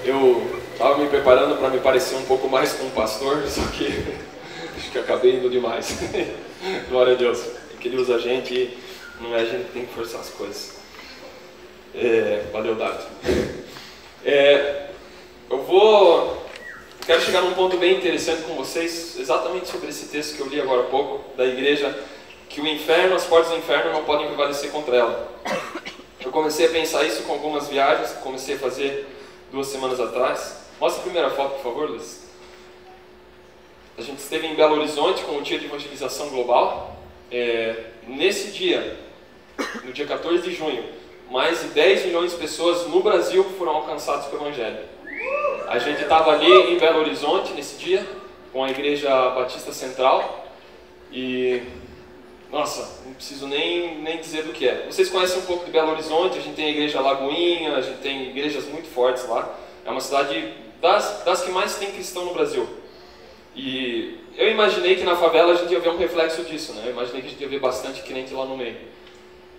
Eu estava me preparando para me parecer um pouco mais com um pastor, só que acho que acabei indo demais. Glória a Deus. É que Ele usa a gente e não é a gente que tem que forçar as coisas. Valeu, Davi. Quero chegar num ponto bem interessante com vocês, exatamente sobre esse texto que eu li agora há pouco, da igreja, que o inferno, as portas do inferno não podem prevalecer contra ela. Eu comecei a pensar isso com algumas viagens, comecei a fazer 2 semanas atrás. Mostra a primeira foto, por favor, Luiz. A gente esteve em Belo Horizonte com o dia de evangelização global. Nesse dia, no dia 14 de junho, mais de 10 milhões de pessoas no Brasil foram alcançadas pelo Evangelho. A gente estava ali em Belo Horizonte nesse dia, com a Igreja Batista Central, e nossa, não preciso nem dizer do que é. Vocês conhecem um pouco de Belo Horizonte, a gente tem a Igreja Lagoinha, a gente tem igrejas muito fortes lá. É uma cidade das que mais tem cristão no Brasil. E eu imaginei que na favela a gente ia ver um reflexo disso, né? Eu imaginei que a gente ia ver bastante crente lá no meio.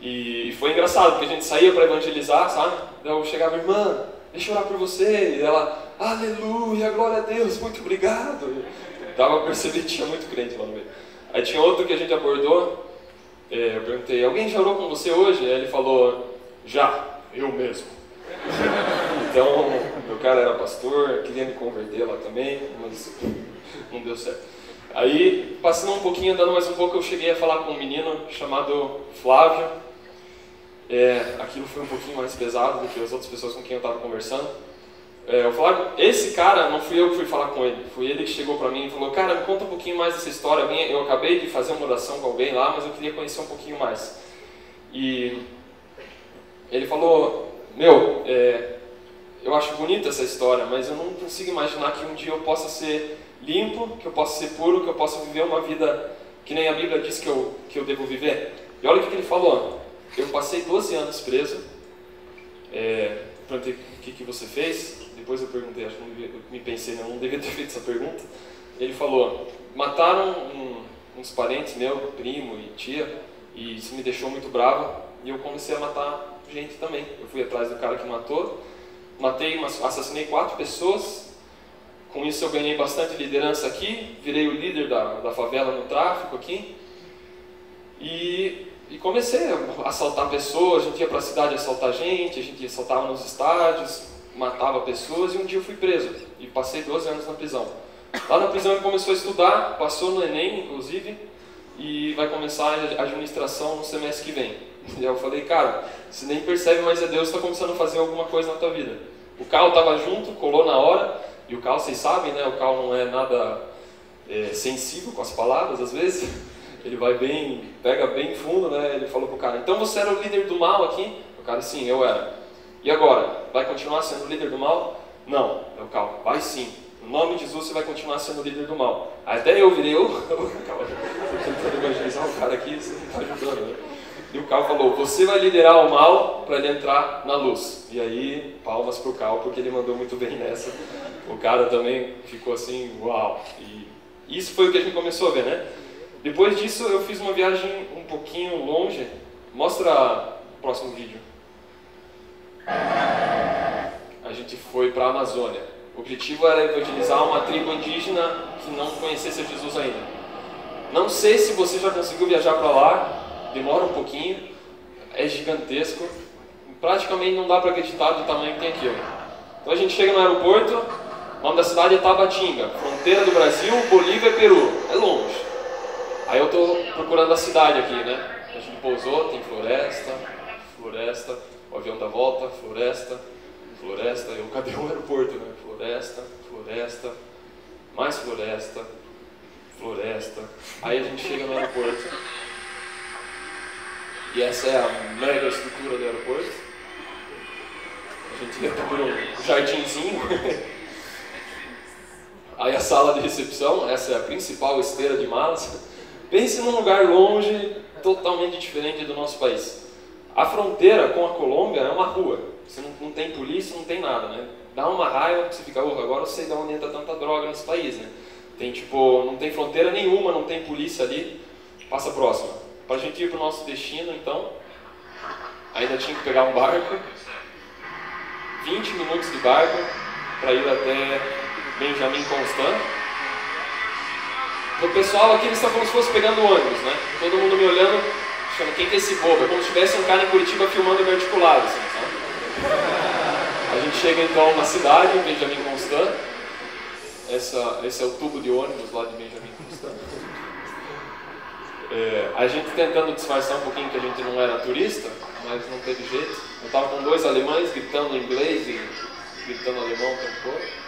E foi engraçado, porque a gente saía para evangelizar, sabe? Eu chegava, irmã, deixa eu orar por você. E ela, aleluia, glória a Deus, muito obrigado. Dava pra perceber que tinha muito crente lá no meio. Aí tinha outro que a gente abordou, eu perguntei, alguém já orou com você hoje? Aí ele falou, já, eu mesmo. Então, meu cara era pastor, queria me converter lá também, mas não deu certo. Aí, passando um pouquinho, andando mais um pouco, eu cheguei a falar com um menino chamado Flávio. Aquilo foi um pouquinho mais pesado do que as outras pessoas com quem eu estava conversando. O Flávio, esse cara, não fui eu que fui falar com ele, foi ele que chegou para mim e falou, cara, me conta um pouquinho mais dessa história. Eu acabei de fazer uma oração com alguém lá, mas eu queria conhecer um pouquinho mais. E ele falou, eu acho bonita essa história, mas eu não consigo imaginar que um dia eu possa ser limpo, que eu possa ser puro, que eu possa viver uma vida que nem a Bíblia diz que eu devo viver. E olha o que ele falou, eu passei 12 anos preso, perguntei o que você fez, depois eu perguntei, acho que me pensei, não devia ter feito essa pergunta. Ele falou, mataram uns parentes meus, primo e tia, e isso me deixou muito bravo, e eu comecei a matar gente também. Eu fui atrás do cara que matou, assassinei 4 pessoas, com isso eu ganhei bastante liderança aqui, virei o líder da favela no tráfico aqui, e comecei a assaltar pessoas, a gente ia para a cidade assaltar gente, a gente assaltava nos estádios, matava pessoas, e um dia eu fui preso, e passei 12 anos na prisão. Lá na prisão ele começou a estudar, passou no Enem, inclusive, e vai começar a administração no semestre que vem. E eu falei, cara, você nem percebe, mas Deus está começando a fazer alguma coisa na tua vida. O Carl estava junto, colou na hora, e o Carl, vocês sabem, né, o Carl não é nada sensível com as palavras, às vezes. Ele vai pega bem fundo, né? Ele falou pro cara, então você era o líder do mal aqui? O cara, sim, eu era. E agora? Vai continuar sendo o líder do mal? Não. O cara, vai sim. No nome de Jesus você vai continuar sendo o líder do mal. Até eu virei, tô tentando evangelizar o cara aqui, você não está ajudando, né? E o Cal falou, você vai liderar o mal para ele entrar na luz. E aí, palmas pro Cal, porque ele mandou muito bem nessa. O cara também ficou assim, uau. E isso foi o que a gente começou a ver, né? Depois disso, eu fiz uma viagem um pouquinho longe. Mostra o próximo vídeo. A gente foi para a Amazônia. O objetivo era evangelizar uma tribo indígena que não conhecesse Jesus ainda. Não sei se você já conseguiu viajar para lá, demora um pouquinho, é gigantesco, praticamente não dá para acreditar do tamanho que tem aquilo. Então a gente chega no aeroporto, o nome da cidade é Tabatinga, fronteira do Brasil, Bolívia e Peru, é longe. Aí eu estou procurando a cidade aqui, né? A gente pousou, tem floresta, o avião dá volta, floresta, cadê o aeroporto, né? Floresta, mais floresta. Aí a gente chega no aeroporto. E essa é a mega estrutura do aeroporto. A gente entra por um jardinzinho. Aí a sala de recepção, essa é a principal esteira de malas. Pense num lugar longe, totalmente diferente do nosso país. A fronteira com a Colômbia é uma rua. Você não tem polícia, não tem nada, né? Dá uma raiva que você fica, agora eu sei de onde entra tanta droga nesse país, né? Tem não tem fronteira nenhuma, não tem polícia ali. Passa próxima. Para a gente ir para o nosso destino, então, ainda tinha que pegar um barco. 20 minutos de barco. para ir até Benjamin Constant. O pessoal aqui, eles estão como se fosse pegando ônibus, né? Todo mundo me olhando, achando, quem que é esse bobo? É como se tivesse um cara em Curitiba filmando meu articulado, assim, sabe? A gente chega então na cidade, em Benjamin Constant. Esse é o tubo de ônibus lá de Benjamin Constant. A gente tentando disfarçar um pouquinho que a gente não era turista, mas não teve jeito. Eu estava com 2 alemães gritando inglês e gritando alemão o tempo todo.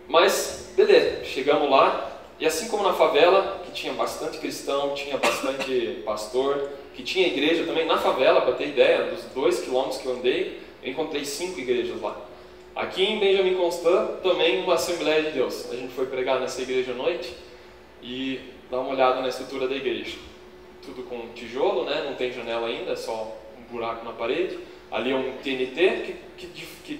Mas, beleza, chegamos lá, e assim como na favela, que tinha bastante cristão, tinha bastante pastor, que tinha igreja também, na favela, para ter ideia, dos 2 quilômetros que eu andei, eu encontrei 5 igrejas lá. Aqui em Benjamin Constant, também uma Assembleia de Deus. A gente foi pregar nessa igreja à noite e dar uma olhada na estrutura da igreja. Tudo com tijolo, né? Não tem janela ainda, é só um buraco na parede. Ali é um TNT que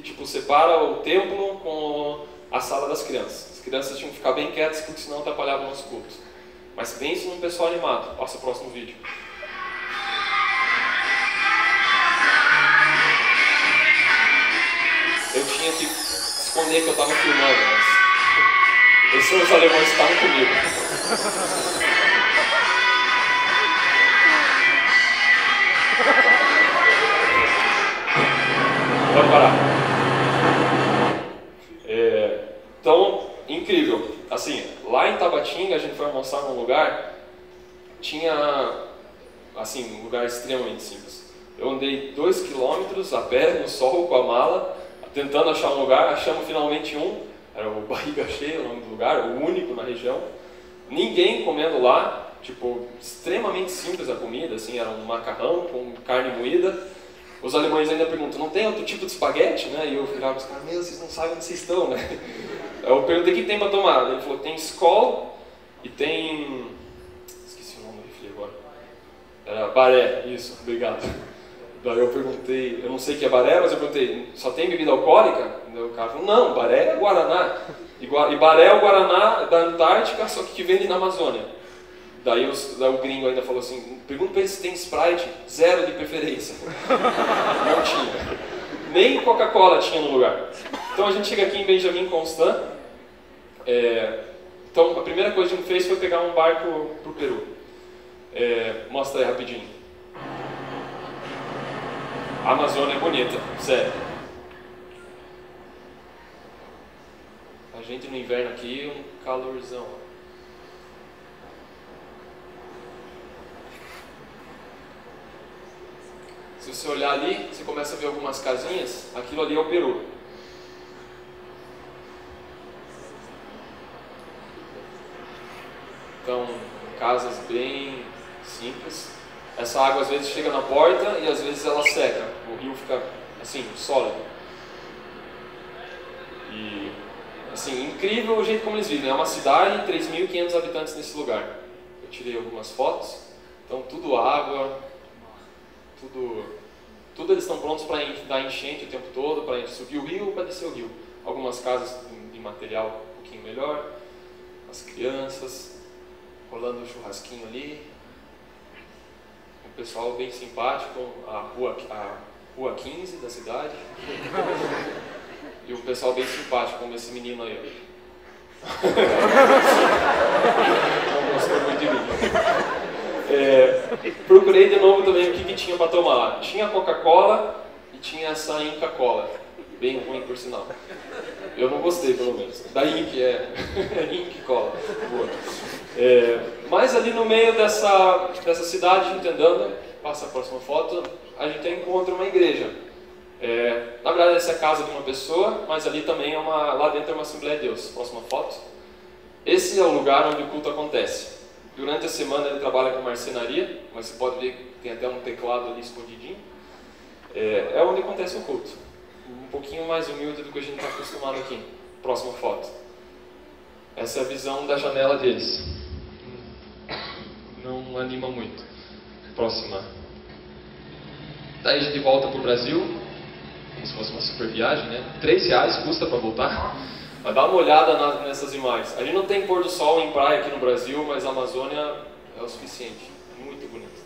tipo, separa o templo com a sala das crianças. As crianças tinham que ficar bem quietas, porque senão atrapalhavam os cultos. Mas pense num pessoal animado. Passa o próximo vídeo. Eu tinha que esconder que eu estava filmando, mas esses são os alemães que estavam comigo. Pode parar. Então, incrível. Assim, lá em Tabatinga, a gente foi almoçar num lugar, tinha, assim, um lugar extremamente simples. Eu andei 2 quilômetros a pé, no sol, com a mala, tentando achar um lugar, achamos finalmente um, era o Barriga Cheia, o nome do lugar, o único na região. Ninguém comendo lá, tipo, extremamente simples a comida, assim, era um macarrão com carne moída. Os alemães ainda perguntam, não tem outro tipo de espaguete, né? E eu virava para os caras, meu, vocês não sabem onde vocês estão, né? Eu perguntei o que tem para tomar, ele falou, tem Skol e tem... esqueci o nome do refri agora. Era Baré, isso, obrigado. Daí eu perguntei, eu não sei o que é Baré, mas eu perguntei, só tem bebida alcoólica? Daí o cara falou, não, Baré é Guaraná. E Baré é o Guaraná da Antártica, só que vende na Amazônia. Daí o gringo ainda falou assim, pergunta para ele se tem Sprite, 0 de preferência. Não tinha. Nem Coca-Cola tinha no lugar. Então a gente chega aqui em Benjamin Constant. Então a primeira coisa que a gente fez foi pegar um barco para o Peru. Mostra aí rapidinho. A Amazônia é bonita, sério. A gente no inverno aqui, um calorzão. Se você olhar ali, você começa a ver algumas casinhas, aquilo ali é o Peru. Então, casas bem simples. Essa água às vezes chega na porta e às vezes ela seca. O rio fica assim, sólido. E, assim, incrível o jeito como eles vivem. É uma cidade, 3.500 habitantes nesse lugar. Eu tirei algumas fotos. Então, tudo água, tudo eles estão prontos para dar enchente o tempo todo, para subir o rio ou para descer o rio. Algumas casas de material um pouquinho melhor. As crianças, rolando um churrasquinho ali. O pessoal bem simpático, a rua 15 da cidade. E o pessoal bem simpático, como esse menino aí. Não gostou muito de mim. Procurei de novo também o que tinha para tomar. Tinha Coca-Cola e tinha essa Inca Cola. Bem ruim, por sinal. Eu não gostei, pelo menos. Da Inc, Inc Cola. Boa. Mas ali no meio dessa cidade, a gente andando, passa a próxima foto, a gente encontra uma igreja. Na verdade, essa é a casa de uma pessoa, mas ali também lá dentro é uma Assembleia de Deus. Próxima foto. Esse é o lugar onde o culto acontece. Durante a semana ele trabalha com marcenaria, mas você pode ver que tem até um teclado ali escondidinho. É onde acontece o culto. Um pouquinho mais humilde do que a gente está acostumado aqui. Próxima foto. Essa é a visão da janela deles. Não anima muito. Próxima. Daí a gente volta para o Brasil, como se fosse uma super viagem, né? R$3 custa para voltar. Mas dá uma olhada nessas imagens. A gente não tem pôr do sol em praia aqui no Brasil, mas a Amazônia é o suficiente. Muito bonito.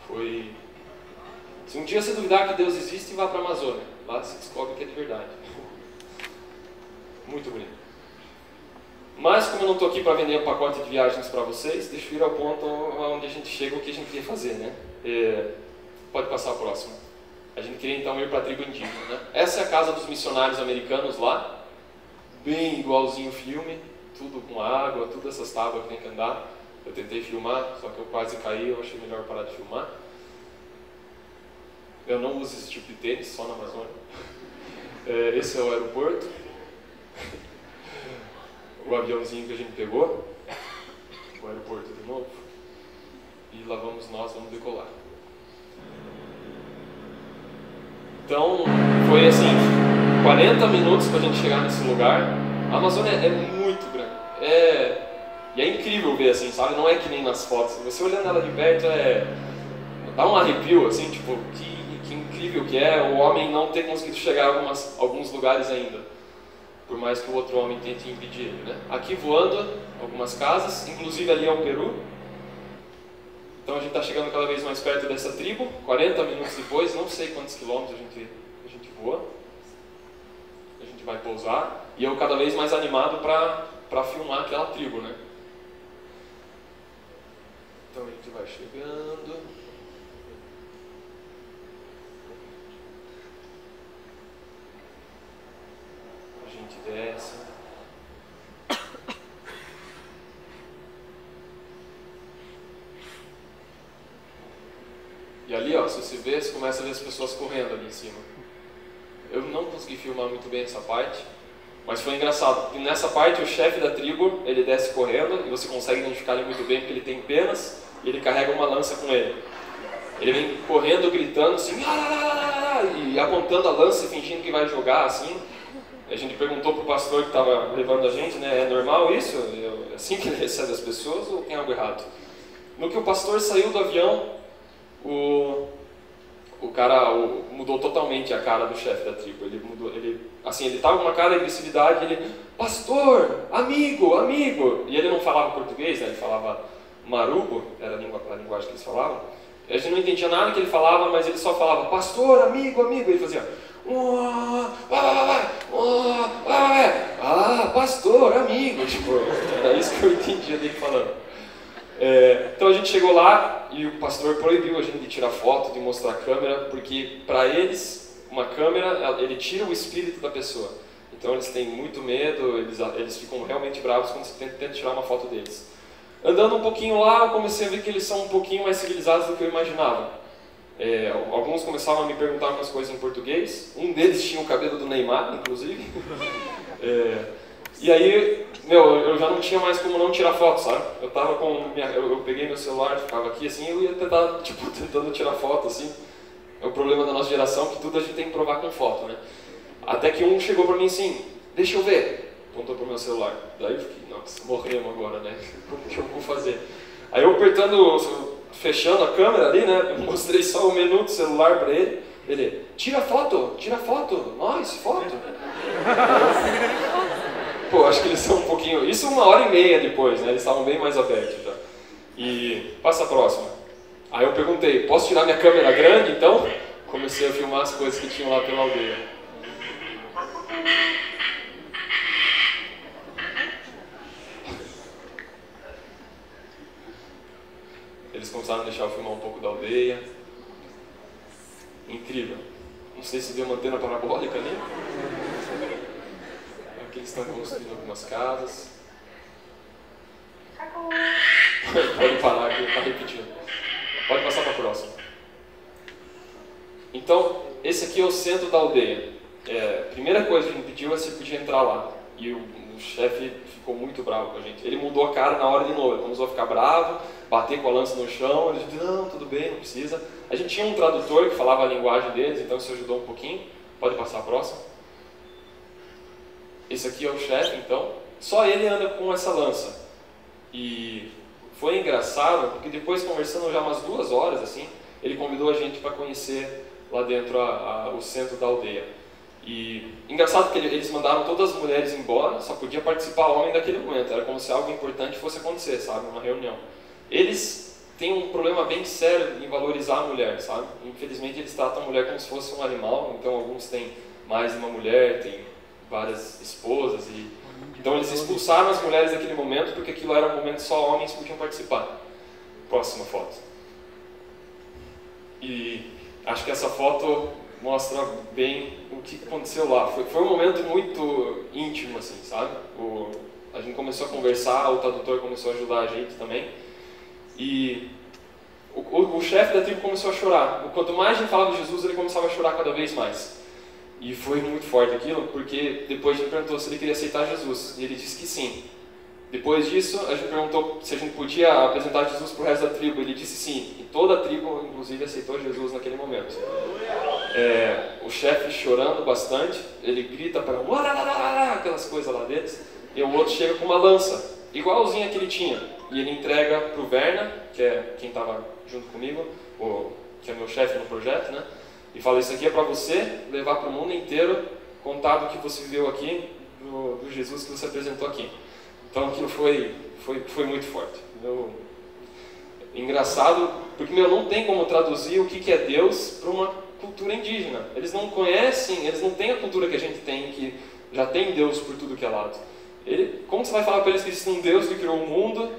Foi Se um dia você duvidar que Deus existe, vá para a Amazônia. Lá você descobre que é de verdade. Muito bonito. Mas como eu não estou aqui para vender um pacote de viagens para vocês, deixa eu ir ao ponto onde a gente chega, o que a gente queria fazer, né? Pode passar a próxima. A gente queria então ir para a tribo indígena, né? Essa é a casa dos missionários americanos lá, bem igualzinho o filme, tudo com água, todas essas tábuas que tem que andar. Eu tentei filmar, só que eu quase caí, eu achei melhor parar de filmar. Eu não uso esse tipo de tênis, só na Amazônia. Esse é o aeroporto. O aviãozinho que a gente pegou. O aeroporto de novo. E lá vamos nós, vamos decolar. Então, foi assim, 40 minutos para a gente chegar nesse lugar. A Amazônia é muito grande. E é incrível ver assim, sabe? Não é que nem nas fotos. Você olhando ela de perto dá um arrepio, assim, tipo, que incrível que é o homem não ter conseguido chegar a alguns lugares ainda. Por mais que o outro homem tente impedir ele, né? Aqui voando, algumas casas, inclusive ali é o Peru. Então a gente está chegando cada vez mais perto dessa tribo. 40 minutos depois, não sei quantos quilômetros a gente voa. A gente vai pousar. E eu cada vez mais animado para filmar aquela tribo, né? Então a gente vai chegando. A gente desce. E ali, ó, se você vê, você começa a ver as pessoas correndo ali em cima. Eu não consegui filmar muito bem essa parte, mas foi engraçado, porque nessa parte o chefe da tribo, ele desce correndo, e você consegue identificar ele muito bem, porque ele tem penas, e ele carrega uma lança com ele. Ele vem correndo, gritando assim, e apontando a lança, fingindo que vai jogar, assim. A gente perguntou pro pastor que estava levando a gente, né, é normal isso? É assim que ele recebe as pessoas, ou tem algo errado? No que o pastor saiu do avião, o cara mudou totalmente a cara do chefe da tribo. Ele estava com uma cara de agressividade, ele, pastor, amigo, amigo. E ele não falava português, né? Ele falava marubo, era a linguagem que eles falavam. A gente não entendia nada que ele falava, mas ele só falava, pastor, amigo, amigo. Ele fazia, pastor, amigo. Tipo, era isso que eu entendia dele falando. Então a gente chegou lá e o pastor proibiu a gente de tirar foto, de mostrar a câmera, porque para eles, uma câmera, ele tira o espírito da pessoa. Então eles têm muito medo, eles ficam realmente bravos quando você tenta tirar uma foto deles. Andando um pouquinho lá, eu comecei a ver que eles são um pouquinho mais civilizados do que eu imaginava. Alguns começavam a me perguntar umas coisas em português, um deles tinha o cabelo do Neymar, inclusive. E aí, eu já não tinha mais como não tirar foto, sabe? Eu peguei meu celular, ficava aqui assim, eu ia tentar, tentando tirar foto, assim. É o problema da nossa geração, que tudo a gente tem que provar com foto, né? Até que um chegou pra mim assim, deixa eu ver, apontou pro meu celular. Daí eu fiquei, nossa, morremos agora, né? Como que eu vou fazer? Aí eu fechando a câmera ali, né? Eu mostrei só o menu do celular pra ele. Ele, tira foto, nós, foto. Pô, acho que eles são um pouquinho... Isso 1h30 depois, né? Eles estavam bem mais abertos já. E passa a próxima. Aí eu perguntei, posso tirar minha câmera grande, então? Comecei a filmar as coisas que tinham lá pela aldeia. Eles começaram a deixar eu filmar um pouco da aldeia. Incrível. Não sei se deu uma antena parabólica ali. Aqui eles estão construindo algumas casas. Pode parar aqui, está repetindo. Pode passar para a próxima. Então, esse aqui é o centro da aldeia. A primeira coisa que a gente pediu é se podia entrar lá. E o chefe ficou muito bravo com a gente. Ele mudou a cara na hora de novo. Ele começou a ficar bravo, bater com a lança no chão. Ele disse, não, tudo bem, não precisa. A gente tinha um tradutor que falava a linguagem deles, então isso ajudou um pouquinho. Pode passar a próxima. Esse aqui é o chefe, então. Só ele anda com essa lança. E foi engraçado, porque depois, conversando já umas 2 horas, assim, ele convidou a gente para conhecer lá dentro o centro da aldeia. E engraçado que eles mandaram todas as mulheres embora, só podia participar homem daquele momento. Era como se algo importante fosse acontecer, sabe? Uma reunião. Eles tem um problema bem sério em valorizar a mulher, sabe? Infelizmente eles tratam a mulher como se fosse um animal, então alguns têm mais de uma mulher, têm várias esposas, então eles expulsaram as mulheres naquele momento porque aquilo era um momento que só homens podiam participar. Próxima foto. E acho que essa foto mostra bem o que aconteceu lá. Foi um momento muito íntimo, assim, sabe? A gente começou a conversar, o tradutor começou a ajudar a gente também. E o chefe da tribo começou a chorar. Quanto mais a gente falava de Jesus, ele começava a chorar cada vez mais. E foi muito forte aquilo, porque depois a gente perguntou se ele queria aceitar Jesus. E ele disse que sim. Depois disso, a gente perguntou se a gente podia apresentar Jesus para o resto da tribo. Ele disse sim. E toda a tribo, inclusive, aceitou Jesus naquele momento. O chefe chorando bastante, ele grita para aquelas coisas lá deles. E o outro chega com uma lança, igualzinha que ele tinha. E ele entrega para o Werner, que é quem estava junto comigo, que é meu chefe no projeto, né? E fala, isso aqui é para você levar para o mundo inteiro, contar do que você viveu aqui, do Jesus que você apresentou aqui. Então aquilo foi muito forte. Engraçado, porque não tem como traduzir o que é Deus para uma cultura indígena. Eles não conhecem, eles não têm a cultura que a gente tem, que já tem Deus por tudo que é lado. Como você vai falar para eles que existe um Deus que criou o mundo,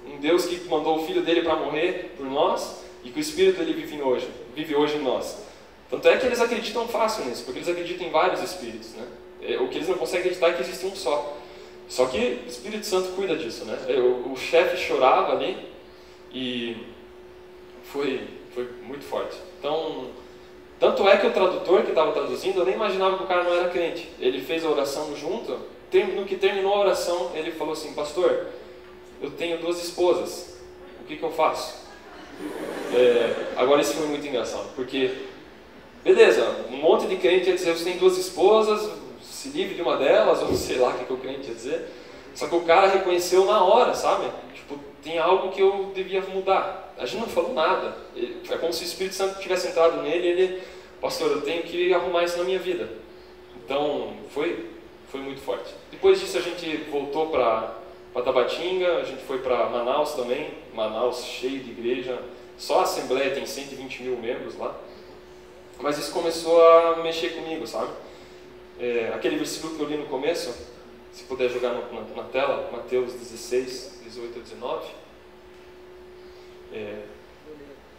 um Deus que mandou o Filho dele para morrer por nós, e que o Espírito dele vive hoje em nós? Tanto é que eles acreditam fácil nisso, porque eles acreditam em vários Espíritos, né? O que eles não conseguem acreditar é que existe um só. Só que o Espírito Santo cuida disso, né? O chefe chorava ali e foi muito forte. Então, tanto é que o tradutor que estava traduzindo, eu nem imaginava que o cara não era crente. Ele fez a oração junto, no que terminou a oração, ele falou assim, pastor, eu tenho 2 esposas, o que eu faço? Agora isso foi muito engraçado, porque, beleza, um monte de crente ia dizer, você tem 2 esposas, se livre de uma delas, ou sei lá o que o crente ia dizer. Só que o cara reconheceu na hora, sabe? Tipo, tem algo que eu devia mudar. A gente não falou nada. É como se o Espírito Santo tivesse entrado nele e ele, pastor, eu tenho que arrumar isso na minha vida. Então, foi muito forte. Depois disso a gente voltou para Tabatinga, a gente foi para Manaus também. Manaus cheio de igreja. Só a Assembleia tem 120 mil membros lá. Mas isso começou a mexer comigo, sabe? Aquele versículo que eu li no começo, se puder jogar na tela, Mateus 16, 18 a 19,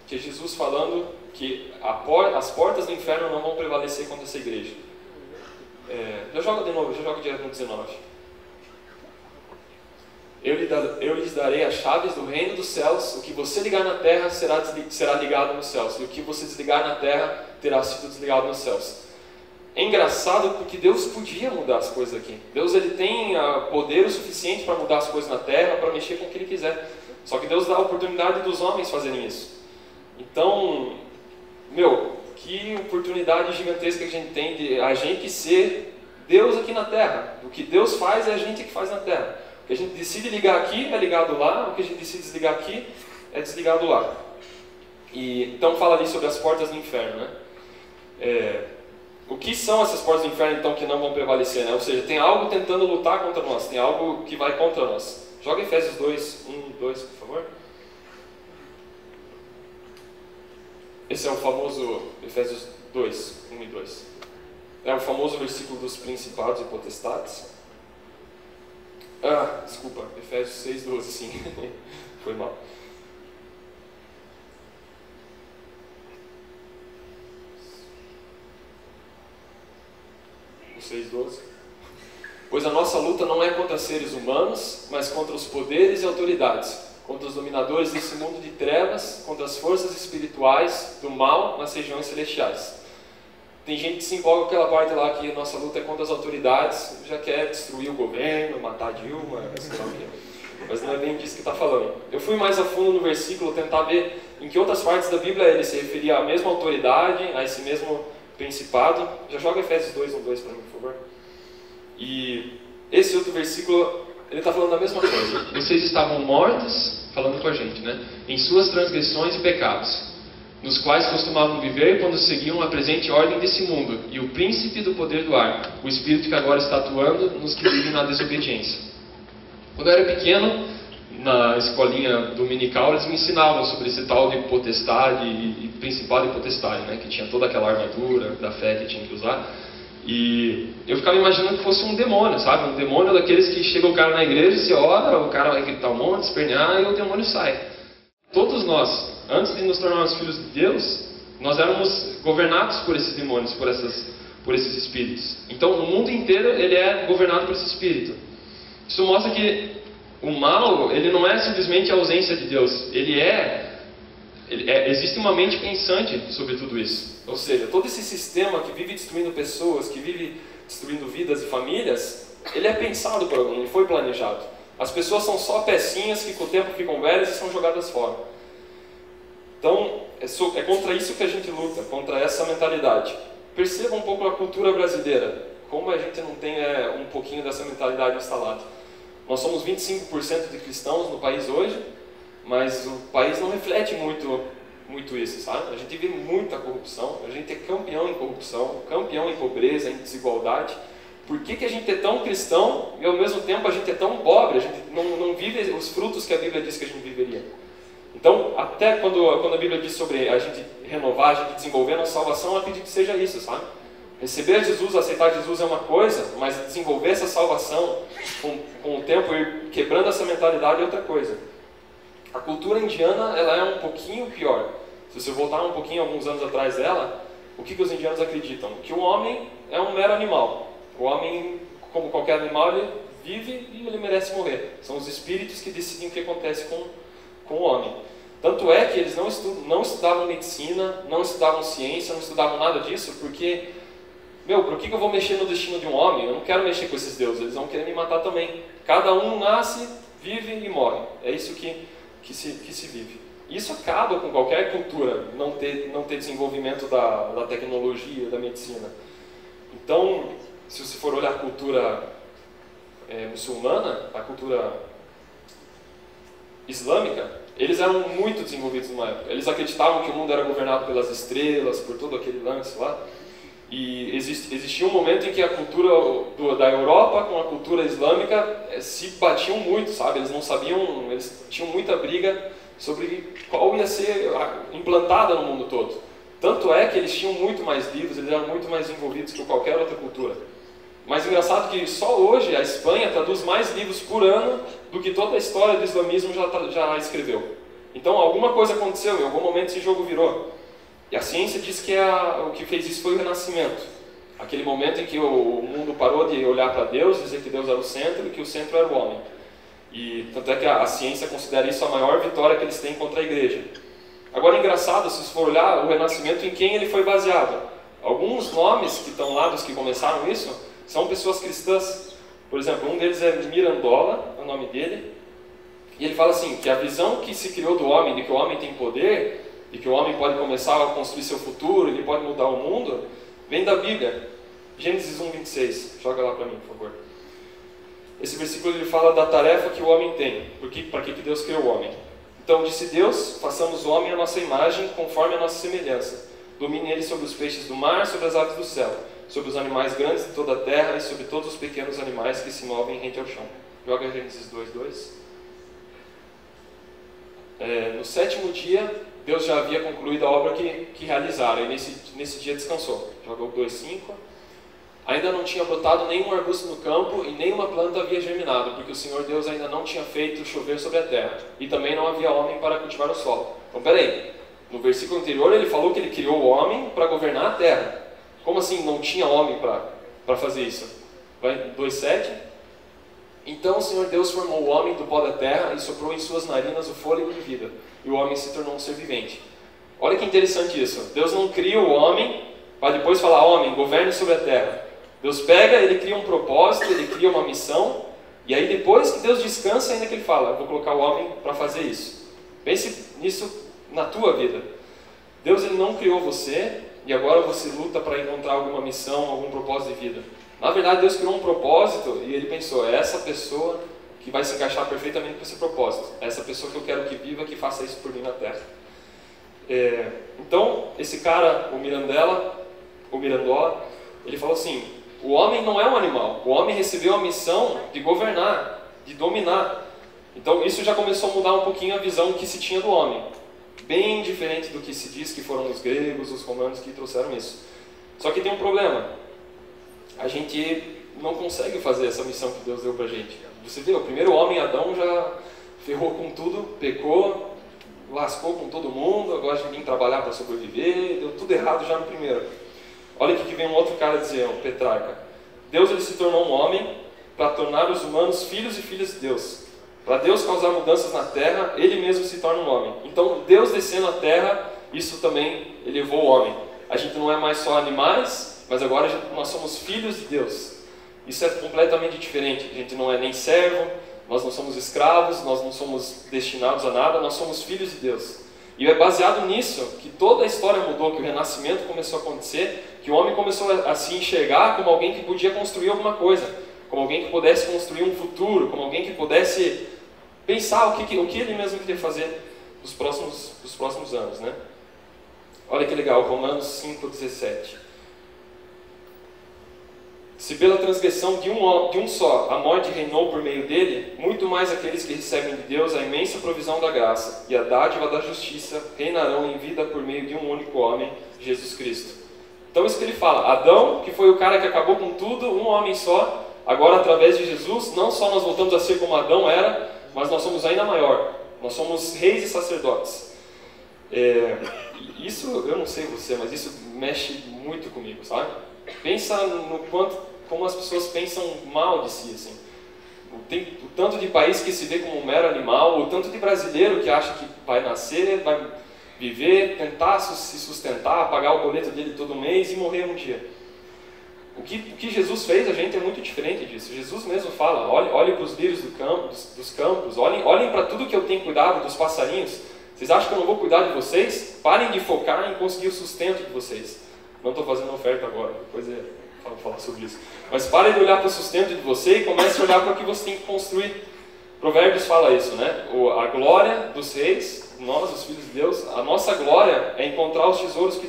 que é Jesus falando que as portas do inferno não vão prevalecer contra essa igreja. Já joga de novo, já joga direto no 19. Eu lhes darei as chaves do reino dos céus, o que você ligar na terra será ligado nos céus, e o que você desligar na terra terá sido desligado nos céus. É engraçado porque Deus podia mudar as coisas aqui. Deus ele tem poder o suficiente para mudar as coisas na terra, para mexer com o que Ele quiser. Só que Deus dá a oportunidade dos homens fazerem isso. Então, que oportunidade gigantesca que a gente tem de a gente ser Deus aqui na terra. O que Deus faz é a gente que faz na terra. O que a gente decide ligar aqui é ligado lá, o que a gente decide desligar aqui é desligado lá. Então fala ali sobre as portas do inferno, né? O que são essas portas do inferno, então, que não vão prevalecer, né? Ou seja, tem algo tentando lutar contra nós, tem algo que vai contra nós. Joga Efésios 2, 1 e 2, por favor. Esse é o famoso Efésios 2, 1 e 2. É o famoso versículo dos principados e potestades. Desculpa, Efésios 6, 12, sim. Foi mal. O 6:12. Pois a nossa luta não é contra seres humanos, mas contra os poderes e autoridades, contra os dominadores desse mundo de trevas, contra as forças espirituais do mal nas regiões celestiais. Tem gente que se empolga com aquela parte lá que a nossa luta é contra as autoridades, já quer destruir o governo, matar Dilma, sei lá o quê. Mas não é bem disso que está falando. Eu fui mais a fundo no versículo, tentar ver em que outras partes da Bíblia ele se referia à mesma autoridade, a esse mesmo principado. Já joga Efésios 2, 1, 2 para mim, por favor. E esse outro versículo, ele está falando da mesma coisa. Vocês estavam mortos, falando com a gente, né? Em suas transgressões e pecados, nos quais costumavam viver quando seguiam a presente ordem desse mundo, e o príncipe do poder do ar, o espírito que agora está atuando nos que vivem na desobediência. Quando eu era pequeno, na escolinha dominical eles me ensinavam sobre esse tal de potestade e principado e potestade, né? Que tinha toda aquela armadura da fé que tinha que usar. E eu ficava imaginando que fosse um demônio, sabe? Um demônio daqueles que chega o cara na igreja, se ora, o cara vai gritar um monte, espernear e o demônio sai. Todos nós, antes de nos tornarmos filhos de Deus, nós éramos governados por esses demônios, por esses espíritos. Então o mundo inteiro ele é governado por esse espírito. Isso mostra que o mal, ele não é simplesmente a ausência de Deus, existe uma mente pensante sobre tudo isso. Ou seja, todo esse sistema que vive destruindo pessoas, que vive destruindo vidas e famílias, ele é pensado por alguém, ele foi planejado. As pessoas são só pecinhas que com o tempo ficam velhas e são jogadas fora. Então, é contra isso que a gente luta, contra essa mentalidade. Perceba um pouco a cultura brasileira, como a gente não tem um pouquinho dessa mentalidade instalada. Nós somos 25% de cristãos no país hoje, mas o país não reflete muito isso, sabe? A gente vê muita corrupção, a gente é campeão em corrupção, campeão em pobreza, em desigualdade. Por que a gente é tão cristão e ao mesmo tempo a gente é tão pobre? A gente não vive os frutos que a Bíblia diz que a gente viveria. Então, até quando a Bíblia diz sobre a gente renovar, a gente desenvolver a nossa salvação, eu acredito que seja isso, sabe? Receber Jesus, aceitar Jesus é uma coisa, mas desenvolver essa salvação com o tempo, ir quebrando essa mentalidade é outra coisa. A cultura indiana, ela é um pouquinho pior. Se você voltar um pouquinho, alguns anos atrás dela, o que os indianos acreditam? Que o homem é um mero animal. O homem, como qualquer animal, ele vive e ele merece morrer. São os espíritos que decidem o que acontece com o homem. Tanto é que eles não estudavam medicina, não estudavam ciência, não estudavam nada disso, porque, por que eu vou mexer no destino de um homem? Eu não quero mexer com esses deuses, eles vão querer me matar também. Cada um nasce, vive e morre. É isso que se vive. Isso acaba com qualquer cultura, não ter desenvolvimento da tecnologia, da medicina. Então, se você for olhar a cultura muçulmana, a cultura islâmica, eles eram muito desenvolvidos numa época. Eles acreditavam que o mundo era governado pelas estrelas, por todo aquele lance lá. E existia um momento em que a cultura da Europa com a cultura islâmica se batiam muito, sabe? Eles não sabiam, eles tinham muita briga sobre qual ia ser implantada no mundo todo. Tanto é que eles tinham muito mais livros, eles eram muito mais envolvidos que qualquer outra cultura. Mas engraçado que só hoje a Espanha traduz mais livros por ano do que toda a história do islamismo já escreveu. Então alguma coisa aconteceu, em algum momento esse jogo virou. E a ciência diz que o que fez isso foi o Renascimento. Aquele momento em que o mundo parou de olhar para Deus, dizer que Deus era o centro e que o centro era o homem. E tanto é que a ciência considera isso a maior vitória que eles têm contra a igreja. Agora é engraçado, se você for olhar o Renascimento, em quem ele foi baseado. Alguns nomes que estão lá dos que começaram isso, são pessoas cristãs. Por exemplo, um deles é Mirandola, é o nome dele. E ele fala assim, que a visão que se criou do homem, de que o homem tem poder, e que o homem pode começar a construir seu futuro, ele pode mudar o mundo, vem da Bíblia. Gênesis 1:26, joga lá para mim, por favor. Esse versículo ele fala da tarefa que o homem tem, para que Deus criou o homem. Então disse Deus, façamos o homem à nossa imagem, conforme a nossa semelhança. Domine ele sobre os peixes do mar, sobre as aves do céu, sobre os animais grandes de toda a terra e sobre todos os pequenos animais que se movem rente ao chão. Joga Gênesis 2:2. No sétimo dia, Deus já havia concluído a obra que realizaram, e nesse dia descansou. Joga o 2:5. Ainda não tinha brotado nenhum arbusto no campo e nenhuma planta havia germinado, porque o Senhor Deus ainda não tinha feito chover sobre a terra, e também não havia homem para cultivar o solo. Então, peraí, no versículo anterior ele falou que ele criou o homem para governar a terra. Como assim não tinha homem para fazer isso? Vai 2:7. Então o Senhor Deus formou o homem do pó da terra e soprou em suas narinas o fôlego de vida, e o homem se tornou um ser vivente. Olha que interessante isso. Deus não cria o homem para depois falar, homem, governe sobre a terra. Deus pega, ele cria um propósito, ele cria uma missão, e aí depois que Deus descansa, ainda que ele fala, eu vou colocar o homem para fazer isso. Pense nisso na tua vida. Deus ele não criou você, e agora você luta para encontrar alguma missão, algum propósito de vida. Na verdade, Deus criou um propósito, e ele pensou, é essa pessoa que vai se encaixar perfeitamente com esse propósito. É essa pessoa que eu quero que viva, que faça isso por mim na terra. Então, esse cara, o Mirandola, ele falou assim, o homem não é um animal, o homem recebeu a missão de governar, de dominar. Então isso já começou a mudar um pouquinho a visão que se tinha do homem. Bem diferente do que se diz que foram os gregos, os romanos que trouxeram isso. Só que tem um problema. A gente não consegue fazer essa missão que Deus deu pra gente. Você vê, o primeiro homem, Adão, já ferrou com tudo, pecou, lascou com todo mundo, agora de vir trabalhar para sobreviver, deu tudo errado já no primeiro. Olha aqui que vem um outro cara dizer, um Petrarca. Deus ele se tornou um homem para tornar os humanos filhos e filhas de Deus. Para Deus causar mudanças na terra, ele mesmo se torna um homem. Então, Deus descendo à terra, isso também elevou o homem. A gente não é mais só animais, mas agora nós somos filhos de Deus. Isso é completamente diferente. A gente não é nem servo, nós não somos escravos, nós não somos destinados a nada, nós somos filhos de Deus. E é baseado nisso que toda a história mudou, que o renascimento começou a acontecer, que o homem começou a se enxergar como alguém que podia construir alguma coisa, como alguém que pudesse construir um futuro, como alguém que pudesse pensar o que ele mesmo queria fazer nos próximos anos, né? Olha que legal, Romanos 5,17. Se pela transgressão de um só a morte reinou por meio dele, muito mais aqueles que recebem de Deus a imensa provisão da graça e a dádiva da justiça reinarão em vida por meio de um único homem, Jesus Cristo. Então isso que ele fala, Adão, que foi o cara que acabou com tudo, um homem só, agora através de Jesus, não só nós voltamos a ser como Adão era, mas nós somos ainda maior, nós somos reis e sacerdotes. Isso, eu não sei você, mas isso mexe muito comigo, sabe? Pensa no quanto, como as pessoas pensam mal de si, assim. O tanto de país que se vê como um mero animal, o tanto de brasileiro que acha que vai nascer, vai viver, tentar se sustentar, pagar o boleto dele todo mês e morrer um dia. O que Jesus fez, a gente é muito diferente disso. Jesus mesmo fala, olhe para os lírios dos campos, olhem para tudo que eu tenho cuidado, dos passarinhos. Vocês acham que eu não vou cuidar de vocês? Parem de focar em conseguir o sustento de vocês. Não estou fazendo oferta agora, depois vou falar sobre isso. Mas parem de olhar para o sustento de você e comece a olhar para o que você tem que construir. Provérbios fala isso, né? A glória dos reis, nós, os filhos de Deus, a nossa glória é encontrar os tesouros que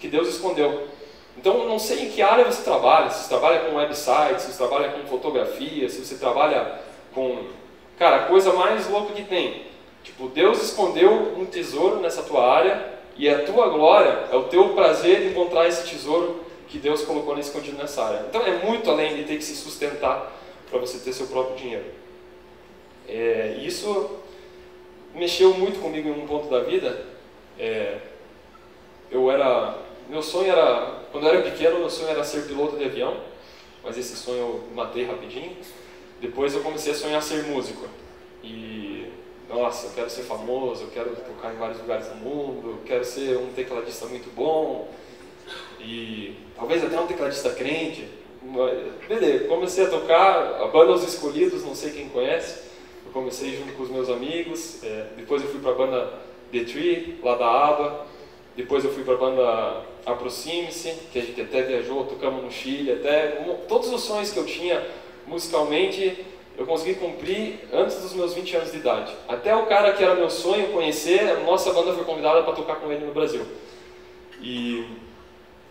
Deus escondeu. Então, não sei em que área você trabalha, se você trabalha com website, se você trabalha com fotografia, se você trabalha com... Cara, a coisa mais louca que tem. Tipo, Deus escondeu um tesouro nessa tua área e a tua glória é o teu prazer de encontrar esse tesouro que Deus colocou escondido nessa área. Então, é muito além de ter que se sustentar para você ter seu próprio dinheiro. Isso mexeu muito comigo em um ponto da vida. Meu sonho era, quando eu era pequeno, meu sonho era ser piloto de avião, mas esse sonho eu matei rapidinho. Depois eu comecei a sonhar ser músico. E, nossa, eu quero ser famoso, eu quero tocar em vários lugares do mundo, eu quero ser um tecladista muito bom, e talvez até um tecladista crente. Beleza, comecei a tocar, a banda Os Escolhidos, não sei quem conhece, eu comecei junto com os meus amigos, depois eu fui para a banda The Tree, lá da ABBA, depois eu fui para a banda Aproxime-se, que a gente até viajou, tocamos no Chile, todos os sonhos que eu tinha musicalmente, eu consegui cumprir antes dos meus 20 anos de idade. Até o cara que era meu sonho conhecer, a nossa banda foi convidada para tocar com ele no Brasil.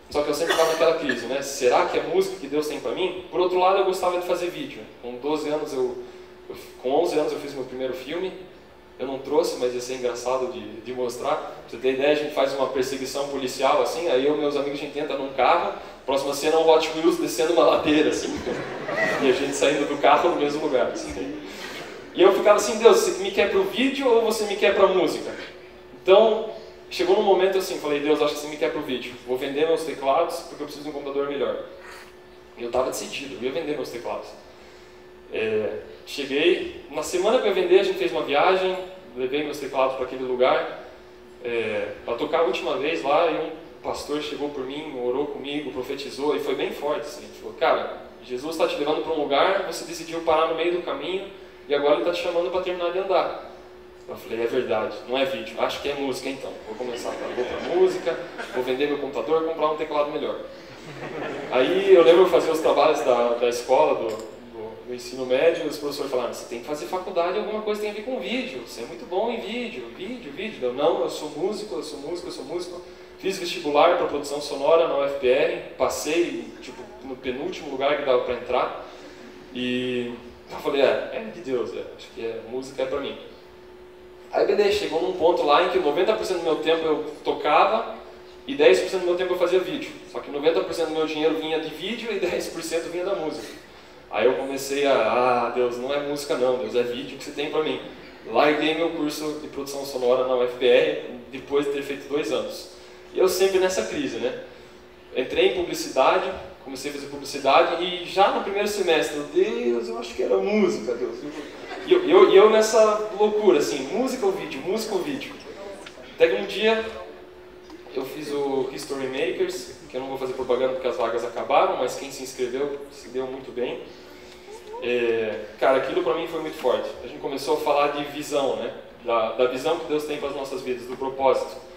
Só que eu sempre estava naquela crise, né? Será que é música que Deus tem para mim? Por outro lado, eu gostava de fazer vídeo. Com 11 anos eu fiz meu primeiro filme. Eu não trouxe, mas ia ser engraçado de mostrar. Pra você ter ideia, a gente faz uma perseguição policial assim, aí eu e meus amigos a gente entra num carro, próxima cena é um Hot Wheels descendo uma ladeira assim, e a gente saindo do carro no mesmo lugar. Assim. E eu ficava assim, Deus, você me quer pro vídeo ou você me quer pra música? Então, chegou num momento assim, falei, Deus, acho que você me quer pro vídeo. Vou vender meus teclados porque eu preciso de um computador melhor. E eu estava decidido, eu ia vender meus teclados. Cheguei, na semana que eu ia vender, a gente fez uma viagem, levei meus teclados para aquele lugar, para tocar a última vez lá, e um pastor chegou por mim, orou comigo, profetizou, e foi bem forte, assim, ele falou, cara, Jesus está te levando para um lugar, você decidiu parar no meio do caminho, e agora ele está te chamando para terminar de andar. Eu falei, é verdade, não é vídeo, acho que é música então, vou começar a música, vou vender meu computador e comprar um teclado melhor. Aí eu lembro de fazer os trabalhos da escola, do ensino médio, os professores falaram, você tem que fazer faculdade, alguma coisa tem a ver com vídeo, você é muito bom em vídeo. Eu, não, eu sou músico. Fiz vestibular para produção sonora na UFPR, passei no penúltimo lugar que dava para entrar, e Eu falei, é de Deus, acho que música é pra mim. Aí beleza, chegou num ponto lá em que 90% do meu tempo eu tocava e 10% do meu tempo eu fazia vídeo. Só que 90% do meu dinheiro vinha de vídeo e 10% vinha da música. Aí eu comecei Deus, não é música não, Deus, é vídeo que você tem pra mim. Larguei meu curso de produção sonora na UFPR depois de ter feito 2 anos. E eu sempre nessa crise, né? Entrei em publicidade, comecei a fazer publicidade e já no primeiro semestre, Deus, eu acho que era música, Deus. E eu nessa loucura, assim, música ou vídeo, música ou vídeo. Até que um dia eu fiz o History Makers, que eu não vou fazer propaganda porque as vagas acabaram, mas quem se inscreveu se deu muito bem. Cara, aquilo pra mim foi muito forte. A gente começou a falar de visão, né? Da visão que Deus tem para as nossas vidas, do propósito.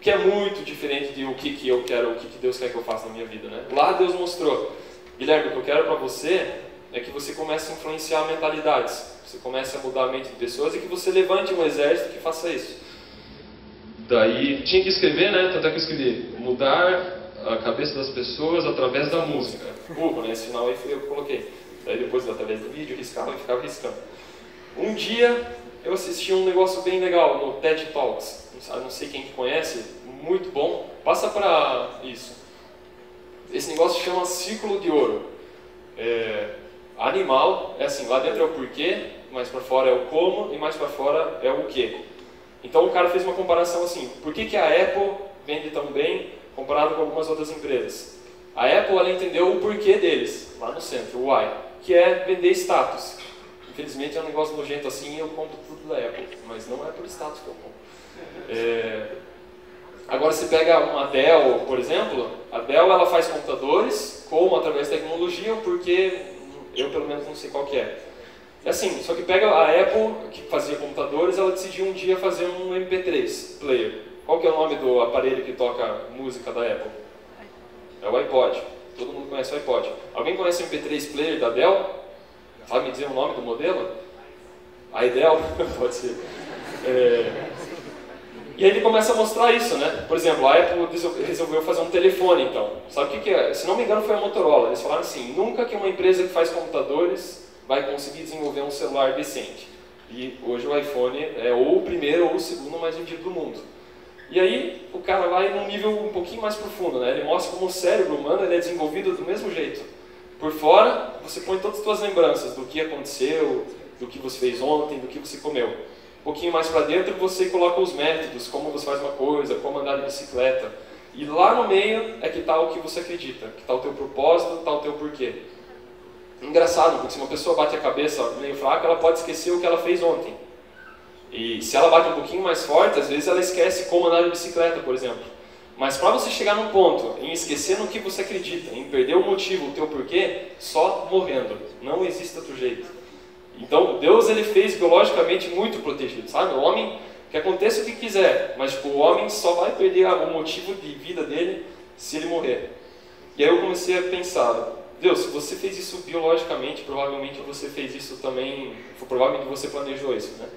Que é muito diferente de o que eu quero, o que Deus quer que eu faça na minha vida, né? Lá Deus mostrou, Guilherme, o que eu quero para você é que você comece a influenciar mentalidades, você comece a mudar a mente de pessoas e que você levante um exército que faça isso. Daí, tinha que escrever, né? Tanto é que eu escrevi, mudar a cabeça das pessoas através da música. Burro, né? Esse final aí eu coloquei. Daí depois, através do vídeo, riscava e ficava riscando. Um dia, eu assisti um negócio bem legal no TED Talks. Não sei quem conhece, muito bom. Passa para isso. Esse negócio chama Círculo de Ouro. Animal, é assim, lá dentro é o porquê, mais para fora é o como e mais para fora é o quê. Então o cara fez uma comparação assim, por que a Apple vende tão bem comparado com algumas outras empresas? A Apple, ela entendeu o porquê deles, lá no centro, o why, que é vender status. Infelizmente é um negócio nojento assim e eu compro tudo da Apple, mas não é por status que eu compro. Agora você pega uma Dell, por exemplo, a Dell ela faz computadores como através da tecnologia, porque eu pelo menos não sei qual que é. É assim, só que pega a Apple, que fazia computadores, ela decidiu um dia fazer um MP3 player. Qual que é o nome do aparelho que toca música da Apple? É o iPod. Todo mundo conhece o iPod. Alguém conhece o MP3 player da Dell? Sabe me dizer o nome do modelo? A Dell? Pode ser. E aí ele começa a mostrar isso, né? Por exemplo, a Apple resolveu fazer um telefone, então. Sabe o que é? Se não me engano foi a Motorola. Eles falaram assim, nunca que uma empresa que faz computadores vai conseguir desenvolver um celular decente. E hoje o iPhone é ou o primeiro ou o segundo mais vendido do mundo. E aí o cara vai num nível um pouquinho mais profundo, né? Ele mostra como o cérebro humano ele é desenvolvido do mesmo jeito. Por fora, você põe todas as suas lembranças do que aconteceu, do que você fez ontem, do que você comeu. Um pouquinho mais para dentro você coloca os métodos, como você faz uma coisa, como andar de bicicleta. E lá no meio é que está o que você acredita, que está o teu propósito, está o teu porquê. Engraçado, porque se uma pessoa bate a cabeça meio fraca, ela pode esquecer o que ela fez ontem. E se ela bate um pouquinho mais forte, às vezes ela esquece como andar de bicicleta, por exemplo. Mas para você chegar num ponto em esquecer no que você acredita, em perder o motivo, o teu porquê, só morrendo. Não existe outro jeito. Então, Deus ele fez biologicamente muito protegido, sabe? O homem, que aconteça o que quiser, mas tipo, o homem só vai perder o motivo de vida dele se ele morrer. E aí eu comecei a pensar, Deus, se você fez isso biologicamente, provavelmente você fez isso também, provavelmente você planejou isso, né?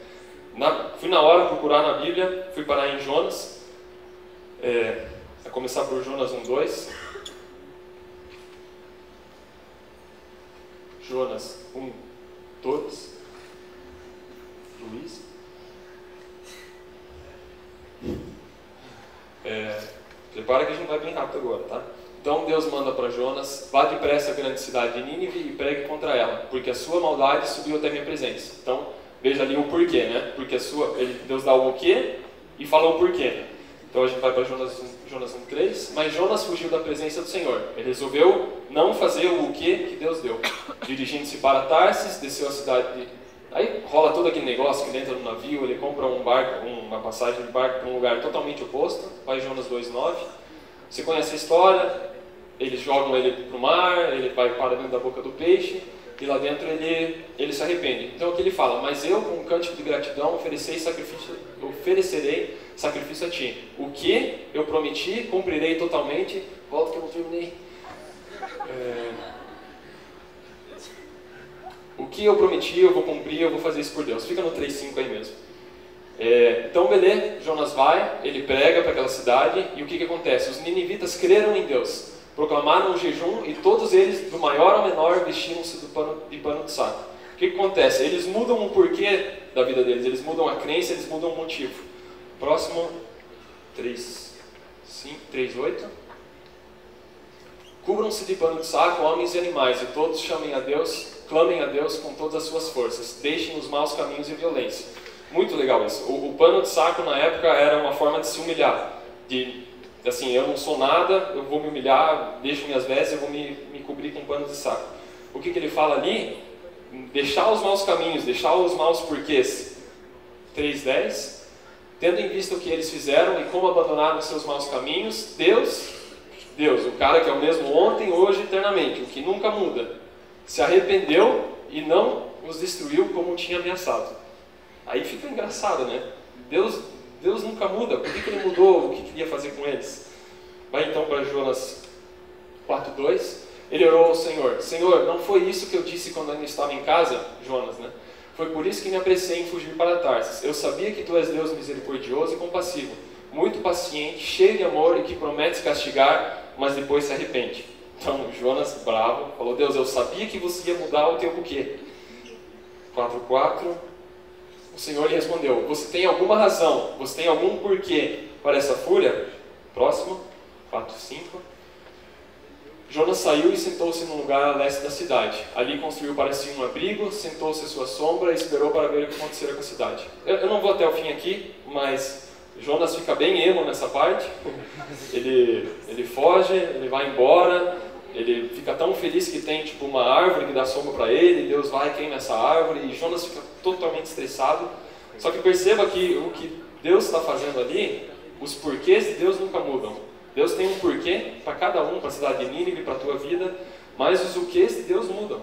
Fui na hora procurar na Bíblia, fui parar em Jonas, a começar por Jonas 1:2. Jonas 1:2. Luiz. Prepara que a gente vai bem rápido agora, tá? Então Deus manda para Jonas, vá depressa à grande cidade de Nínive e pregue contra ela, porque a sua maldade subiu até minha presença. Então, veja ali o porquê, né? Porque Deus dá o quê e fala o porquê. Então a gente vai para Jonas 1:3, mas Jonas fugiu da presença do Senhor. Ele resolveu não fazer o que Deus deu. Dirigindo-se para Tarsis, desceu a cidade de... Aí rola todo aquele negócio que ele entra no navio, ele compra um barco, uma passagem de barco para um lugar totalmente oposto. Vai Jonas 2:9. Você conhece a história, eles jogam ele para o mar, ele vai para dentro da boca do peixe, e lá dentro ele se arrepende. Então o que ele fala? Mas eu, com um cântico de gratidão, oferecerei sacrifício a ti. O que eu prometi, cumprirei totalmente. Volta que eu não terminei. O que eu prometi, eu vou cumprir, eu vou fazer isso por Deus. Fica no 3:5 aí mesmo. Então, beleza, Jonas vai, ele prega para aquela cidade, e o que acontece? Os ninivitas creram em Deus, proclamaram um jejum, e todos eles, do maior ao menor, vestiram-se de pano de saco. O que acontece? Eles mudam o porquê da vida deles, eles mudam a crença, eles mudam o motivo. Próximo, 3:8. Cubram-se de pano de saco, homens e animais, e todos chamem a Deus, clamem a Deus com todas as suas forças. Deixem os maus caminhos e violência. Muito legal isso. O pano de saco na época era uma forma de se humilhar. De, assim, eu não sou nada, eu vou me humilhar, deixo minhas vestes, eu vou me cobrir com pano de saco. O que ele fala ali? Deixar os maus caminhos, deixar os maus porquês. 3:10. Tendo em vista o que eles fizeram e como abandonaram os seus maus caminhos, Deus, o cara que é o mesmo ontem, hoje e eternamente, o que nunca muda, se arrependeu e não os destruiu como tinha ameaçado. Aí fica engraçado, né? Deus nunca muda, por que ele mudou o que queria fazer com eles? Vai então para Jonas 4:2. Ele orou ao Senhor: Senhor, não foi isso que eu disse quando ainda estava em casa? Jonas, né? Foi por isso que me apressei em fugir para Tarsis. Eu sabia que tu és Deus misericordioso e compassivo, muito paciente, cheio de amor e que prometes castigar, mas depois se arrepende. Então Jonas, bravo, falou: Deus, eu sabia que você ia mudar o teu porquê. 4:4. O Senhor lhe respondeu: você tem alguma razão, você tem algum porquê para essa fúria? Próximo, 4:5. Jonas saiu e sentou-se num lugar a leste da cidade. Ali construiu para si um abrigo, sentou-se à sua sombra e esperou para ver o que aconteceria com a cidade. Eu não vou até o fim aqui, mas Jonas fica bem emo nessa parte. Ele foge, ele vai embora, ele fica tão feliz que tem tipo uma árvore que dá sombra para ele, Deus vai e queima essa árvore, e Jonas fica totalmente estressado. Só que perceba que o que Deus está fazendo ali, os porquês de Deus nunca mudam. Deus tem um porquê para cada um, para a cidade de Nínive, para a tua vida, mas os porquês de Deus mudam.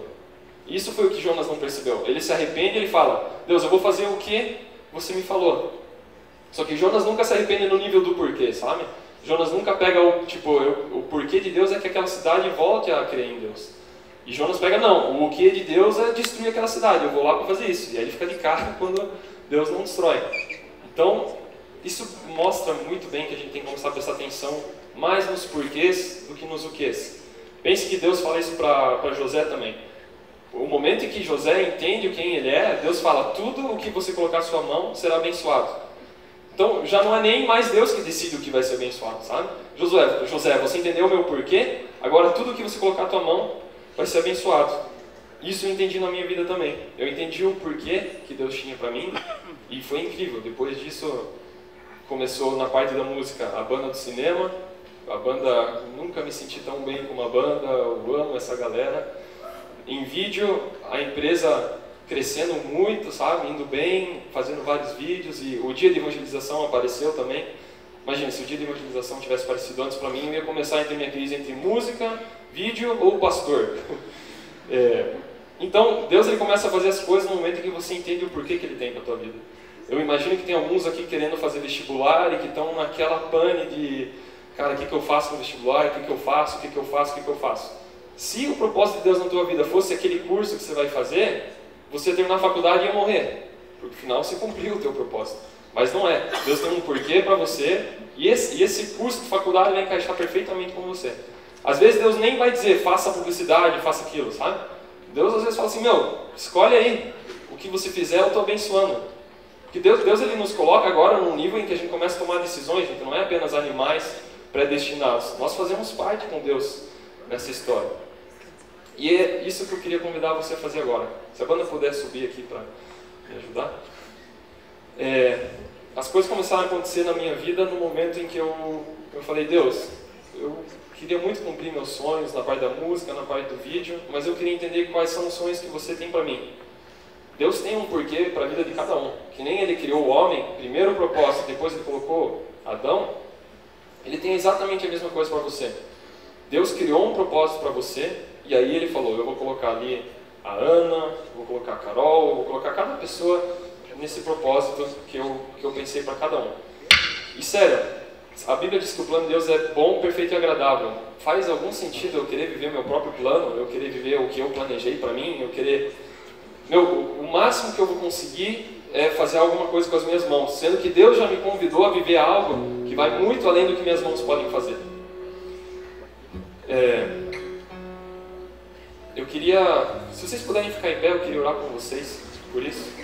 Isso foi o que Jonas não percebeu. Ele se arrepende e ele fala: Deus, eu vou fazer o que você me falou. Só que Jonas nunca se arrepende no nível do porquê, sabe? Jonas nunca pega o porquê de Deus é que aquela cidade volte a crer em Deus. E Jonas pega, não, o que de Deus é destruir aquela cidade, eu vou lá para fazer isso. E aí ele fica de cara quando Deus não destrói. Então, isso mostra muito bem que a gente tem que começar a prestar atenção mais nos porquês do que nos uquês. Pense que Deus fala isso para José também. O momento em que José entende quem ele é, Deus fala: tudo o que você colocar na sua mão será abençoado. Então já não é nem mais Deus que decide o que vai ser abençoado, sabe? José, você entendeu o meu porquê? Agora tudo o que você colocar na tua mão vai ser abençoado. Isso eu entendi na minha vida também. Eu entendi o porquê que Deus tinha para mim e foi incrível. Depois disso começou na parte da música, a banda do cinema. A banda, nunca me senti tão bem com uma banda, eu amo essa galera. Em vídeo, a empresa crescendo muito, sabe, indo bem, fazendo vários vídeos, e o dia de evangelização apareceu também. Imagina, se o dia de evangelização tivesse aparecido antes para mim, eu ia começar a ter minha crise entre música, vídeo ou pastor. Então, Deus ele começa a fazer as coisas no momento em que você entende o porquê que Ele tem para a tua vida. Eu imagino que tem alguns aqui querendo fazer vestibular e que estão naquela pane de: cara, o que eu faço no vestibular? O que eu faço? O que eu faço? O que eu faço? Se o propósito de Deus na tua vida fosse aquele curso que você vai fazer, você terminar a faculdade e ia morrer. Porque no final você cumpriu o teu propósito. Mas não é. Deus tem um porquê para você e esse curso de faculdade vai encaixar perfeitamente com você. Às vezes Deus nem vai dizer: faça publicidade, faça aquilo, sabe? Deus às vezes fala assim: escolhe aí. O que você fizer eu estou abençoando. Porque Deus ele nos coloca agora num nível em que a gente começa a tomar decisões, gente. Não é apenas animais predestinados. Nós fazemos parte com Deus nessa história. E é isso que eu queria convidar você a fazer agora. Se a banda puder subir aqui para me ajudar. As coisas começaram a acontecer na minha vida no momento em que eu falei: Deus, eu queria muito cumprir meus sonhos na parte da música, na parte do vídeo, mas eu queria entender quais são os sonhos que você tem para mim. Deus tem um porquê para a vida de cada um. Que nem Ele criou o homem, primeiro o propósito, depois Ele colocou Adão, Ele tem exatamente a mesma coisa para você. Deus criou um propósito para você, e aí Ele falou: eu vou colocar ali a Ana, vou colocar a Carol, vou colocar cada pessoa nesse propósito que eu pensei para cada um. E sério, a Bíblia diz que o plano de Deus é bom, perfeito e agradável. Faz algum sentido eu querer viver meu próprio plano, eu querer viver o que eu planejei para mim, eu querer... o máximo que eu vou conseguir é fazer alguma coisa com as minhas mãos, sendo que Deus já me convidou a viver algo que vai muito além do que minhas mãos podem fazer. eu queria, se vocês puderem ficar em pé, eu queria orar com vocês por isso.